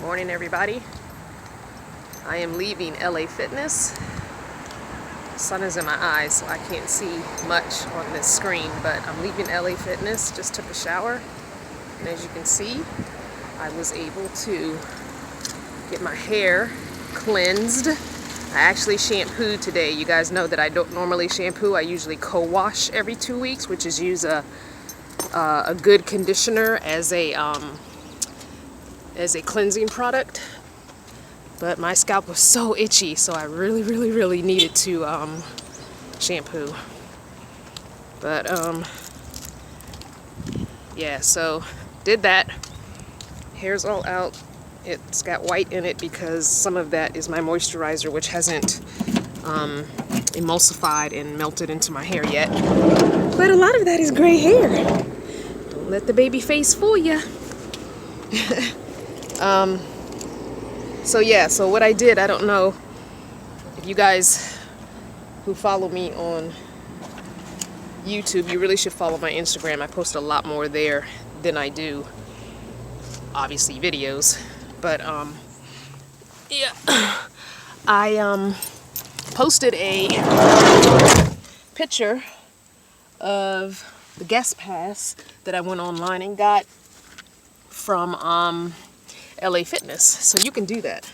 Morning, everybody. I am leaving LA Fitness. The sun is in my eyes, so I can't see much on this screen, but I'm leaving LA Fitness. Just took a shower, and as you can see, I was able to get my hair cleansed. I actually shampooed today. You guys know that I don't normally shampoo. I usually co-wash every 2 weeks, which is use a good conditioner as a cleansing product. But my scalp was so itchy, so I really needed to shampoo. But yeah, so did that. Hair's all out. It's got white in it because some of that is my moisturizer, which hasn't emulsified and melted into my hair yet. But a lot of that is gray hair. Don't let the baby face fool you. So yeah, so what I did, I don't know if you guys who follow me on YouTube, you really should follow my Instagram. I post a lot more there than I do, obviously, videos. But yeah, I posted a picture of the guest pass that I went online and got from LA Fitness. So you can do that.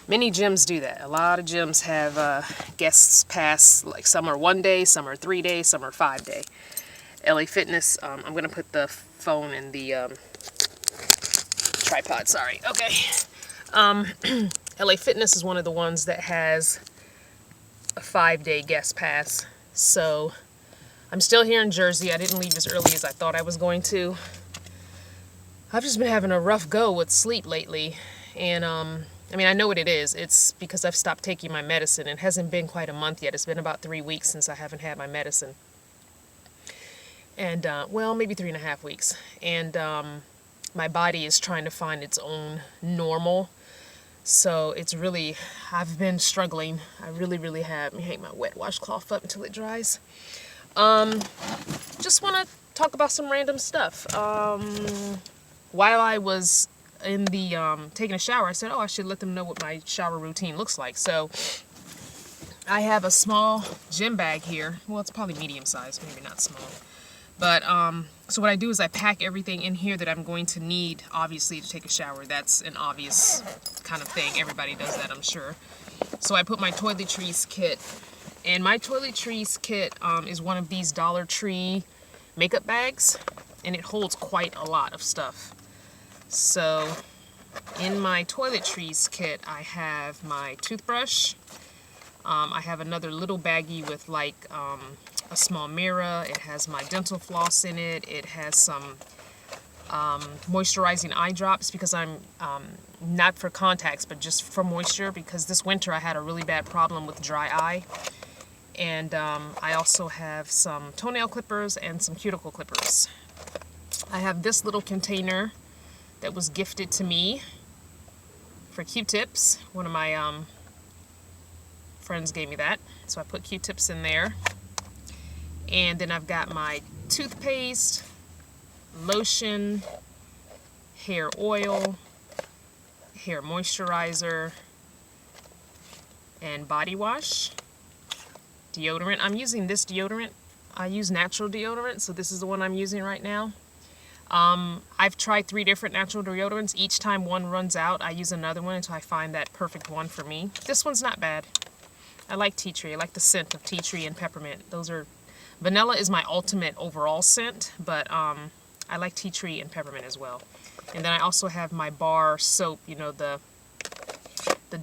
Many gyms do that. A lot of gyms have guest pass, like some are 1 day, some are 3 days, some are 5 day. LA Fitness, I'm gonna put the phone in the tripod, sorry. Okay. LA Fitness is one of the ones that has a 5-day guest pass. So I'm still here in Jersey. I didn't leave as early as I thought I was going to. I've just been having a rough go with sleep lately. And I mean, I know what it is. It's because I've stopped taking my medicine. It hasn't been quite a month yet. It's been about 3 weeks since I haven't had my medicine. And well, maybe 3.5 weeks. And my body is trying to find its own normal. So it's really, I've been struggling. I really have. Let me hang my wet washcloth up until it dries. Just want to talk about some random stuff. While I was in the taking a shower, I said, oh, I should let them know what my shower routine looks like. So I have a small gym bag here. Well, it's probably medium size, maybe not small. But so what I do is I pack everything in here that I'm going to need, obviously, to take a shower. That's an obvious kind of thing. Everybody does that, I'm sure. So I put my Toiletries Kit. And my Toiletries Kit is one of these Dollar Tree makeup bags. And it holds quite a lot of stuff. So in my Toiletries Kit, I have my toothbrush. I have another little baggie with like a small mirror. It has my dental floss in it. It has some moisturizing eye drops because I'm not for contacts, but just for moisture, because this winter I had a really bad problem with dry eye. And I also have some toenail clippers and some cuticle clippers. I have this little container that was gifted to me for Q-tips. One of my friends gave me that, so I put Q-tips in there. And then I've got my toothpaste, lotion, hair oil, hair moisturizer, and body wash. Deodorant. I'm using this deodorant. I use natural deodorant, so this is the one I'm using right now. I've tried 3 different natural deodorants. Each time one runs out, I use another one until I find that perfect one for me. This one's not bad. I like tea tree. I like the scent of tea tree and peppermint. Vanilla is my ultimate overall scent, but I like tea tree and peppermint as well. And then I also have my bar soap, you know, the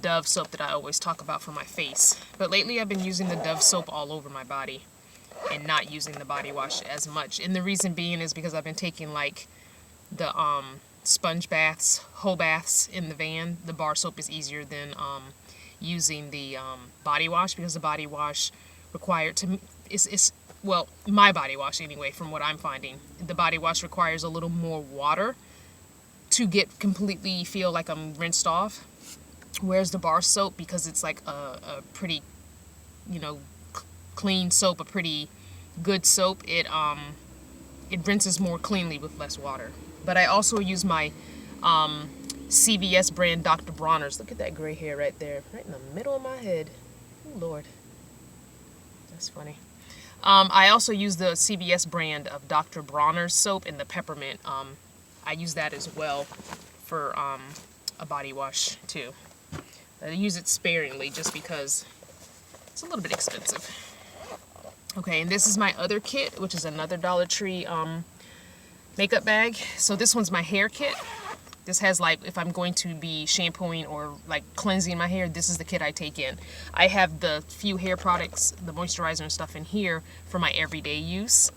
Dove soap that I always talk about for my face. But lately I've been using the Dove soap all over my body and not using the body wash as much. And the reason being is because I've been taking like the sponge baths, whole baths in the van. The bar soap is easier than using the body wash, because the body wash required to is well, my body wash anyway, from what I'm finding, the body wash requires a little more water to get completely feel like I'm rinsed off. Whereas the bar soap, because it's like a pretty, you know, clean soap, a pretty good soap, it rinses more cleanly with less water. But I also use my CVS brand Dr. Bronner's. Look at that gray hair right there, right in the middle of my head. Oh, Lord. That's funny. I also use the CVS brand of Dr. Bronner's soap in the peppermint. I use that as well for a body wash too. I use it sparingly just because it's a little bit expensive. Okay, and this is my other kit, which is another Dollar Tree makeup bag. So this one's my hair kit. This has, like, if I'm going to be shampooing or like cleansing my hair, this is the kit I take in. I have the few hair products, the moisturizer and stuff in here for my everyday use.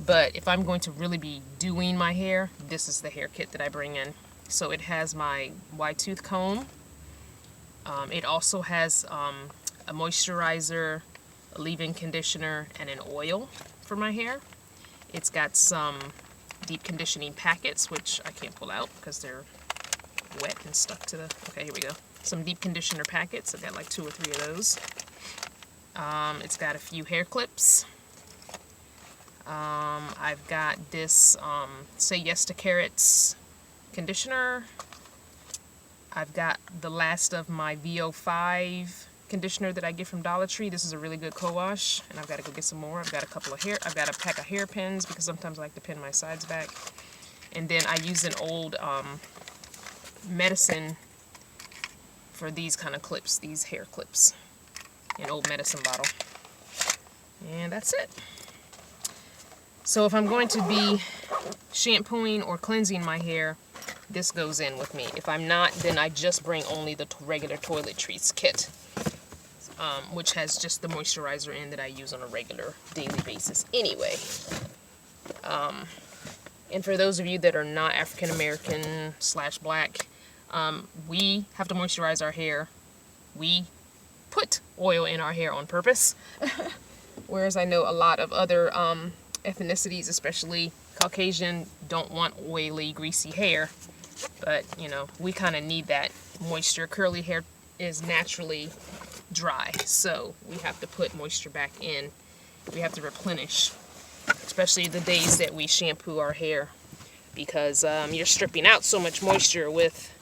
But if I'm going to really be doing my hair, this is the hair kit that I bring in. So it has my wide tooth comb. It also has a moisturizer, a leave-in conditioner, and an oil for my hair. It's got some deep conditioning packets, which I can't pull out because they're wet and stuck to the... Okay, here we go. Some deep conditioner packets. I've got like 2 or 3 of those. It's got a few hair clips. I've got this Say Yes to Carrots conditioner. I've got the last of my VO5 conditioner that I get from Dollar Tree. This is a really good co-wash, and I've got to go get some more. I've got a pack of hairpins because sometimes I like to pin my sides back. And then I use an old medicine for these kind of clips, these hair clips. An old medicine bottle. And that's it. So if I'm going to be shampooing or cleansing my hair, this goes in with me. If I'm not, then I just bring only the regular Toiletries Kit, which has just the moisturizer in that I use on a regular daily basis anyway. And for those of you that are not African American / black, we have to moisturize our hair. We put oil in our hair on purpose. Whereas I know a lot of other ethnicities, especially Caucasian, don't want oily, greasy hair. But, you know, we kind of need that moisture. Curly hair is naturally dry, so we have to put moisture back in. We have to replenish, especially the days that we shampoo our hair, because you're stripping out so much moisture with,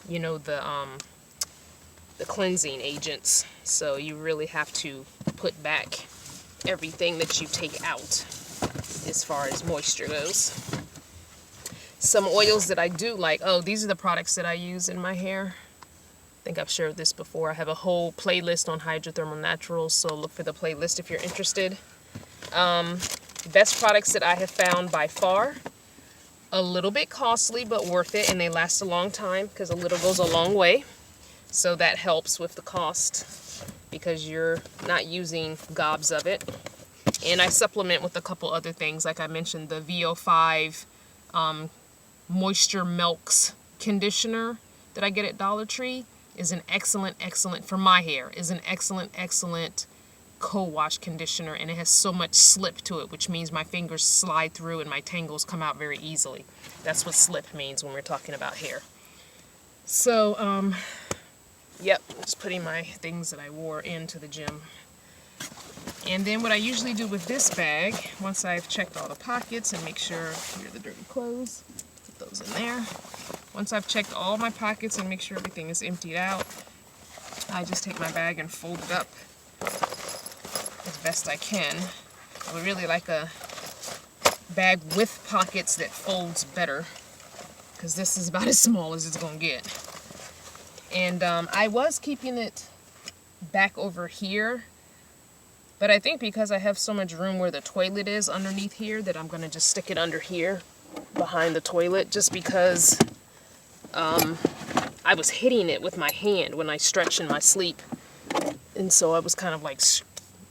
you know, the cleansing agents. So you really have to put back everything that you take out as far as moisture goes. Some oils that I do like, oh, these are the products that I use in my hair. I think I've shared this before. I have a whole playlist on hydrothermal naturals, so look for the playlist if you're interested. Best products that I have found by far, a little bit costly but worth it, and they last a long time because a little goes a long way. So that helps with the cost because you're not using gobs of it. And I supplement with a couple other things, like I mentioned, the VO5 Moisture Milks conditioner that I get at Dollar Tree is an excellent, for my hair, is an excellent co-wash conditioner, and it has so much slip to it, which means my fingers slide through and my tangles come out very easily. That's what slip means when we're talking about hair. So, yep, just putting my things that I wore into the gym. And then what I usually do with this bag, once I've checked all the pockets and make sure, here are the dirty clothes, put those in there. Once I've checked all my pockets and make sure everything is emptied out, I just take my bag and fold it up as best I can. I would really like a bag with pockets that folds better, because this is about as small as it's going to get. And I was keeping it back over here, but I think because I have so much room where the toilet is underneath here that I'm going to just stick it under here behind the toilet, just because I was hitting it with my hand when I stretch in my sleep. And so I was kind of like,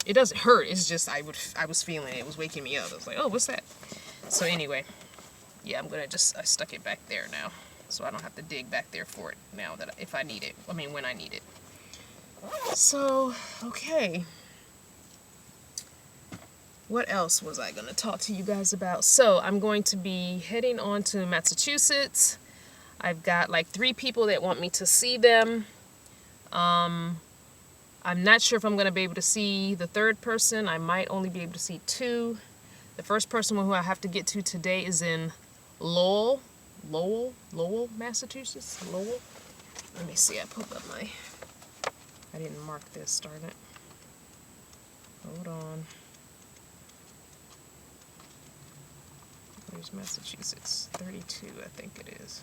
it doesn't hurt, it's just I was feeling it. It was waking me up. I was like, oh, what's that? So anyway, yeah, I stuck it back there now, so I don't have to dig back there for it now that if I need it. I mean, when I need it. So, okay. What else was I going to talk to you guys about? So, I'm going to be heading on to Massachusetts. I've got like 3 people that want me to see them. I'm not sure if I'm going to be able to see the 3rd person. I might only be able to see 2. The first person who I have to get to today is in Lowell, Lowell, Massachusetts. Lowell. Let me see. I pulled up my. I didn't mark this. Darn it. Hold on. Where's Massachusetts? 32, I think it is.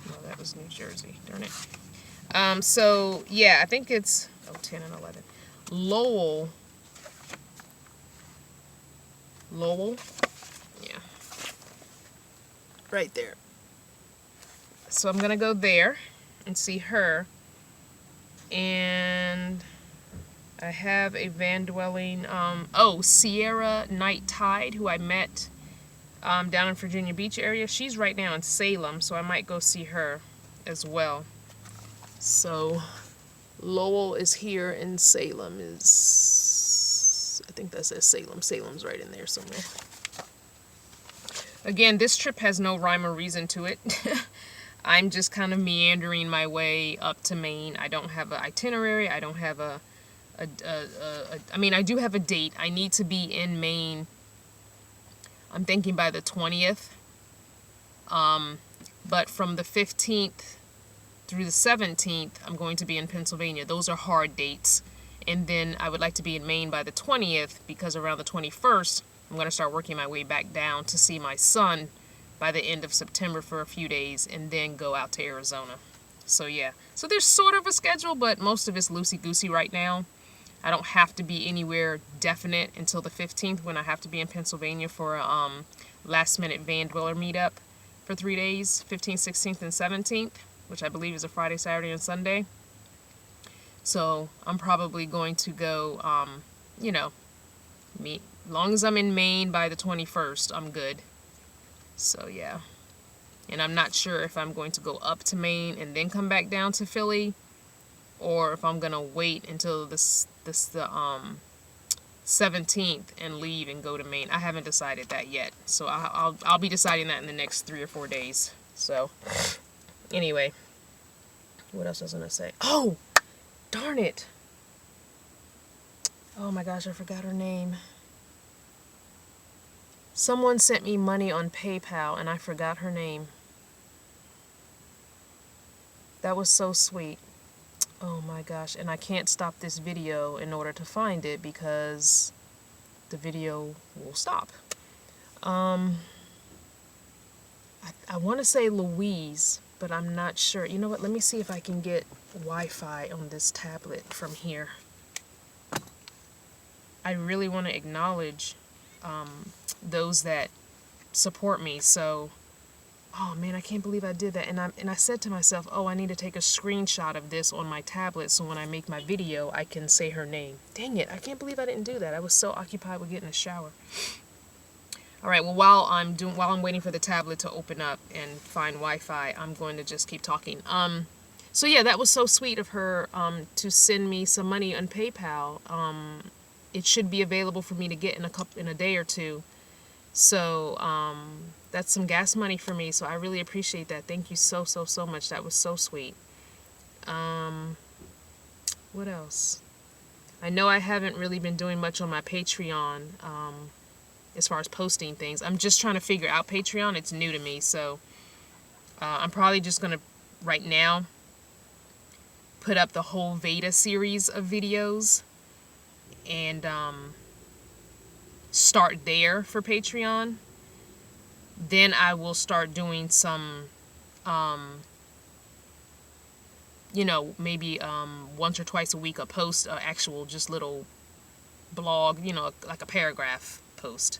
No, that was New Jersey. Darn it. So, yeah, I think it's 10 and 11. Lowell. Yeah. Right there. So I'm going to go there and see her. And I have a van dwelling, Sierra Night Tide, who I met down in Virginia Beach area. She's right now in Salem, so I might go see her as well. So Lowell is here and Salem is, I think that says Salem. Salem's right in there somewhere. Again, this trip has no rhyme or reason to it. I'm just kind of meandering my way up to Maine. I don't have an itinerary. I don't have I mean, I do have a date. I need to be in Maine, I'm thinking by the 20th. But from the 15th through the 17th, I'm going to be in Pennsylvania. Those are hard dates. And then I would like to be in Maine by the 20th, because around the 21st, I'm going to start working my way back down to see my son by the end of September for a few days, and then go out to Arizona. So yeah. So there's sort of a schedule, but most of it's loosey-goosey right now. I don't have to be anywhere definite until the 15th, when I have to be in Pennsylvania for a last-minute van dweller meetup for 3 days, 15th, 16th, and 17th, which I believe is a Friday, Saturday, and Sunday. So I'm probably going to go, you know, as long as I'm in Maine by the 21st, I'm good. So yeah. And I'm not sure if I'm going to go up to Maine and then come back down to Philly, or if I'm gonna wait until the 17th and leave and go to Maine. I haven't decided that yet, so I'll be deciding that in the next 3 or 4 days. So anyway, what else was I gonna say? Oh, darn it! Oh my gosh, I forgot her name. Someone sent me money on PayPal and I forgot her name. That was so sweet. Oh my gosh, and I can't stop this video in order to find it because the video will stop. I want to say Louise, but I'm not sure. You know what? Let me see if I can get Wi-Fi on this tablet from here. I really want to acknowledge those that support me. So, oh man, I can't believe I did that. And I said to myself, oh, I need to take a screenshot of this on my tablet so when I make my video, I can say her name. Dang it, I can't believe I didn't do that. I was so occupied with getting a shower. All right, well, while I'm waiting for the tablet to open up and find Wi-Fi, I'm going to just keep talking. So yeah, that was so sweet of her to send me some money on PayPal. It should be available for me to get in a day or two. So that's some gas money for me. So I really appreciate that. Thank you so much. That was so sweet. What else? I know I haven't really been doing much on my Patreon as far as posting things. I'm just trying to figure out Patreon. It's new to me. So I'm probably just going to, right now, put up the whole Veda series of videos and start there for Patreon. Then I will start doing some, you know, maybe once or twice a week a post, actual just little blog, you know, like a paragraph post.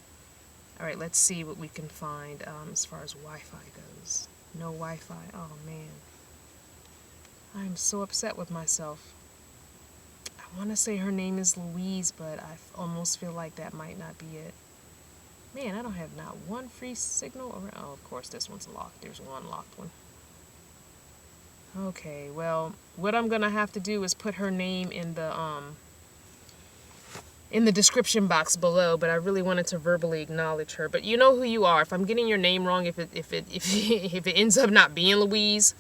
All right, let's see what we can find as far as Wi-Fi goes. No Wi-Fi. Oh, man. I'm so upset with myself. I want to say her name is Louise, but I almost feel like that might not be it. Man, I don't have not one free signal around. Oh, of course, this one's locked. There's one locked one. Okay, well, what I'm going to have to do is put her name in the description box below, but I really wanted to verbally acknowledge her. But you know who you are. If I'm getting your name wrong, if it ends up not being Louise,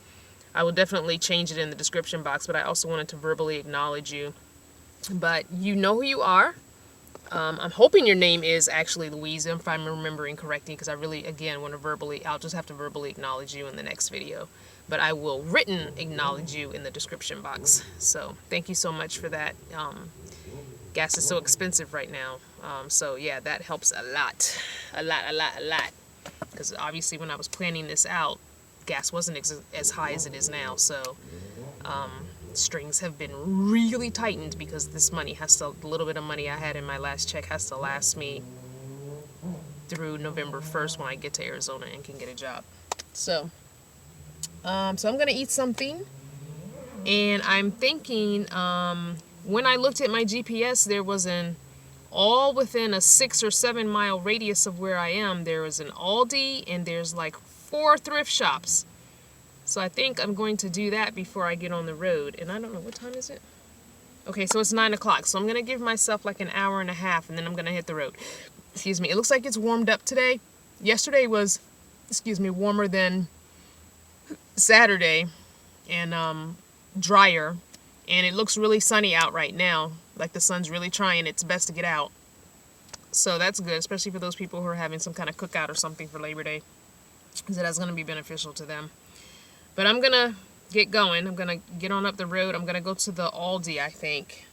I will definitely change it in the description box, but I also wanted to verbally acknowledge you. But you know who you are. I'm hoping your name is actually Louisa, if I'm remembering correctly, because I really, again, want to I'll just have to verbally acknowledge you in the next video. But I will written acknowledge you in the description box. So thank you so much for that. Gas is so expensive right now. So yeah, that helps a lot. A lot, a lot, a lot. Because obviously when I was planning this out, gas wasn't as high as it is now. So strings have been really tightened because this money the little bit of money I had in my last check has to last me through November 1st when I get to Arizona and can get a job. So I'm gonna eat something, and I'm thinking when I looked at my GPS, there was all within a 6 or 7 mile radius of where I am, there is an Aldi and there's like 4 thrift shops. So I think I'm going to do that before I get on the road. And I don't know, what time is it? Okay, so it's 9 o'clock. So I'm going to give myself like an hour and a half, and then I'm going to hit the road. Excuse me. It looks like it's warmed up today. Yesterday was, warmer than Saturday and drier. And it looks really sunny out right now. Like the sun's really trying its best to get out. So that's good, especially for those people who are having some kind of cookout or something for Labor Day. So that's going to be beneficial to them. But I'm going to get going. I'm going to get on up the road. I'm going to go to the Aldi, I think.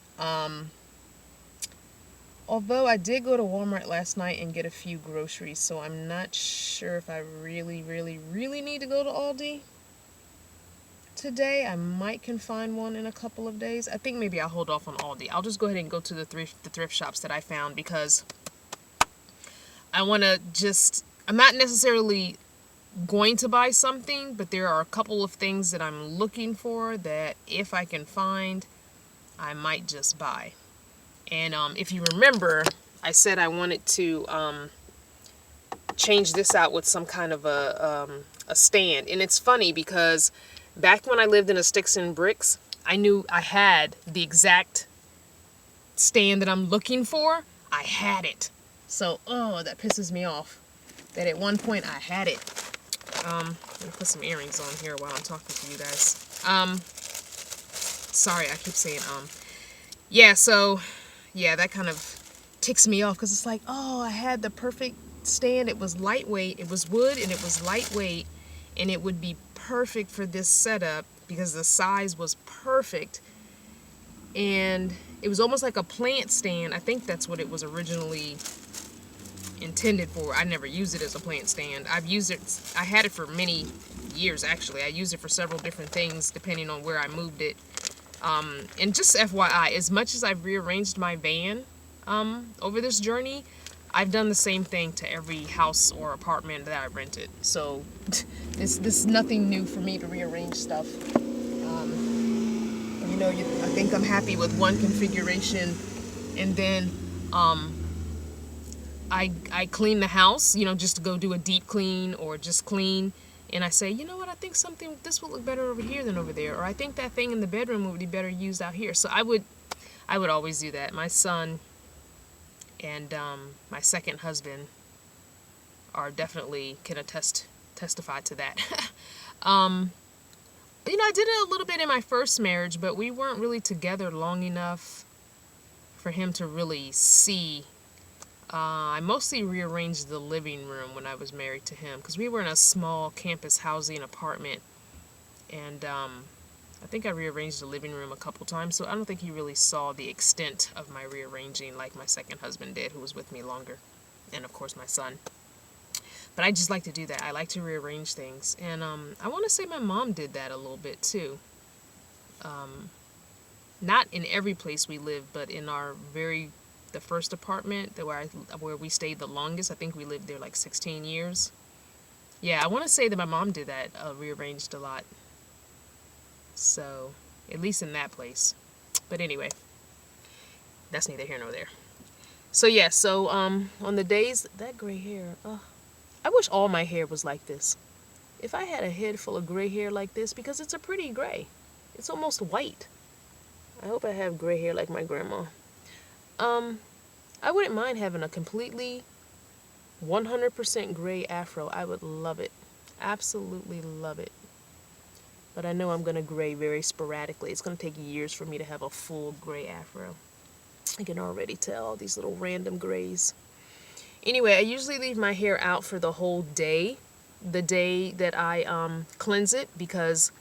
Although I did go to Walmart last night and get a few groceries, so I'm not sure if I really, really, really need to go to Aldi today. I can find one in a couple of days. I think maybe I'll hold off on Aldi. I'll just go ahead and go to the thrift shops that I found, because I want to I'm not necessarily going to buy something, but there are a couple of things that I'm looking for that if I can find, I might just buy. And if you remember, I said I wanted to change this out with some kind of a stand. And it's funny because back when I lived in a sticks and bricks, I knew I had the exact stand that I'm looking for. I had it. So, that pisses me off that at one point I had it. I'm going to put some earrings on here while I'm talking to you guys. Sorry, I keep saying Yeah, so, yeah, that kind of ticks me off because it's like, I had the perfect stand. It was lightweight. It was wood and it was lightweight, and it would be perfect for this setup because the size was perfect. And it was almost like a plant stand. I think that's what it was originally intended for. I never used it as a plant stand. I had it for many years, actually. I used it for several different things depending on where I moved it. And just FYI, as much as I've rearranged my van over this journey, I've done the same thing to every house or apartment that I rented. So this is nothing new for me to rearrange stuff. I think I'm happy with one configuration, and then I clean the house, just to go do a deep clean or just clean. And I say, you know what, I think this would look better over here than over there. Or I think that thing in the bedroom would be better used out here. So I would always do that. My son and my second husband are definitely can testify to that. I did it a little bit in my first marriage, but we weren't really together long enough for him to really see. I mostly rearranged the living room when I was married to him because we were in a small campus housing apartment, and I think I rearranged the living room a couple times, so I don't think he really saw the extent of my rearranging like my second husband did, who was with me longer, and of course my son. But I just like to do that. I like to rearrange things, and I want to say my mom did that a little bit too. Not in every place we lived, but in the first apartment where we stayed the longest. I think we lived there like 16 years. Yeah, I want to say that my mom did that, rearranged a lot. So, at least in that place. But anyway, that's neither here nor there. So yeah, on the days, that gray hair, I wish all my hair was like this. If I had a head full of gray hair like this, because it's a pretty gray. It's almost white. I hope I have gray hair like my grandma. I wouldn't mind having a completely 100% gray afro. I would love it. Absolutely love it. But I know I'm going to gray very sporadically. It's going to take years for me to have a full gray afro. I can already tell these little random grays. Anyway, I usually leave my hair out for the whole day, the day that I cleanse it, because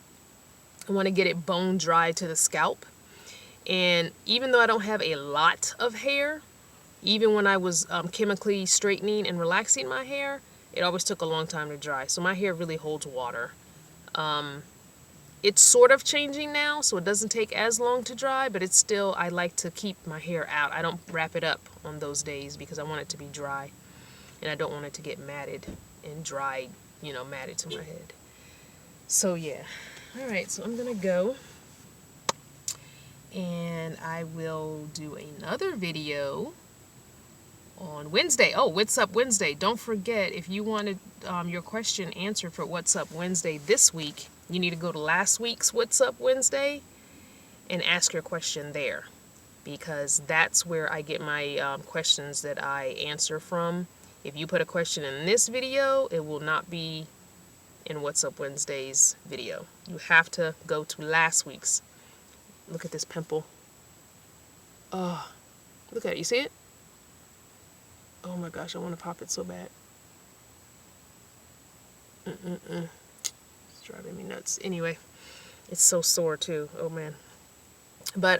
I want to get it bone dry to the scalp. And even though I don't have a lot of hair, even when I was chemically straightening and relaxing my hair, it always took a long time to dry. So my hair really holds water. It's sort of changing now, so it doesn't take as long to dry, but it's still, I like to keep my hair out. I don't wrap it up on those days because I want it to be dry. And I don't want it to get matted and dried, matted to my head. So yeah. Alright, so I'm going to go. And I will do another video on Wednesday. Oh, What's Up Wednesday. Don't forget, if you wanted your question answered for What's Up Wednesday this week, you need to go to last week's What's Up Wednesday and ask your question there, because that's where I get my questions that I answer from. If you put a question in this video, it will not be in What's Up Wednesday's video. You have to go to last week's. Look at this pimple. Oh, look at it. You see it? Oh my gosh, I want to pop it so bad. It's driving me nuts. Anyway, it's so sore too. Oh man. But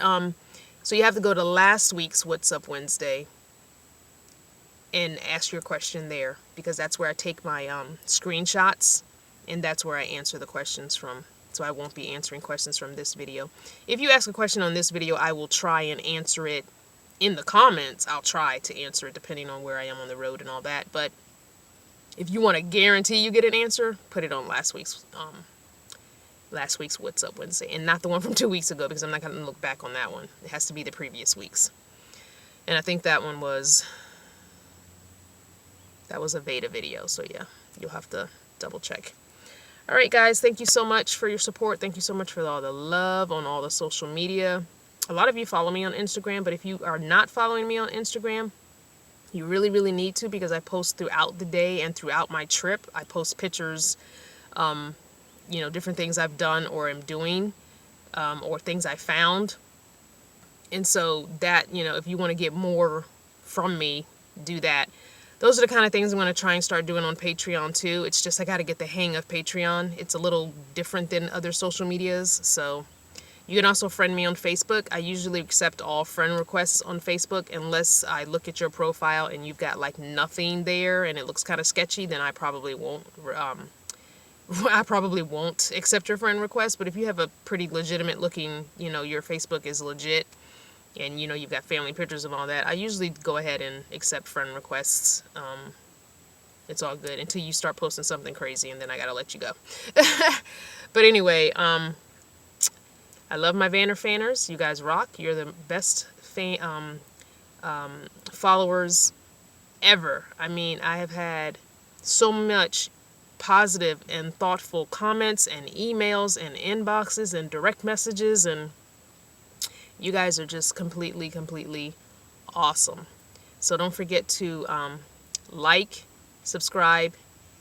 so you have to go to last week's What's Up Wednesday and ask your question there, because that's where I take my screenshots, and that's where I answer the questions from. So I won't be answering questions from this video. If you ask a question on this video, I will try and answer it in the comments. I'll try to answer it depending on where I am on the road and all that. But if you want to guarantee you get an answer, put it on last week's What's Up Wednesday, and not the one from 2 weeks ago, because I'm not going to look back on that one. It has to be the previous week's. And I think that one was a Veda video. So yeah, you'll have to double check. All right, guys, thank you so much for your support. Thank you so much for all the love on all the social media. A lot of you follow me on Instagram, but if you are not following me on Instagram, you really, really need to, because I post throughout the day and throughout my trip. I post pictures, different things I've done or am doing, or things I found. And so that, if you want to get more from me, do that. Those are the kind of things I'm going to try and start doing on Patreon too. It's just I got to get the hang of Patreon. It's a little different than other social medias. So you can also friend me on Facebook. I usually accept all friend requests on Facebook unless I look at your profile and you've got like nothing there and it looks kind of sketchy. Then I probably won't. I probably won't accept your friend request. But if you have a pretty legitimate looking, your Facebook is legit, and you've got family pictures and all that, I usually go ahead and accept friend requests. It's all good until you start posting something crazy, and then I gotta let you go. But anyway, I love my Vanner fanners. You guys rock. You're the best followers ever. I mean, I have had so much positive and thoughtful comments and emails and inboxes and direct messages, and you guys are just completely awesome. So don't forget to like, subscribe,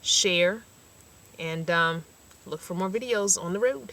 share, and look for more videos on the road.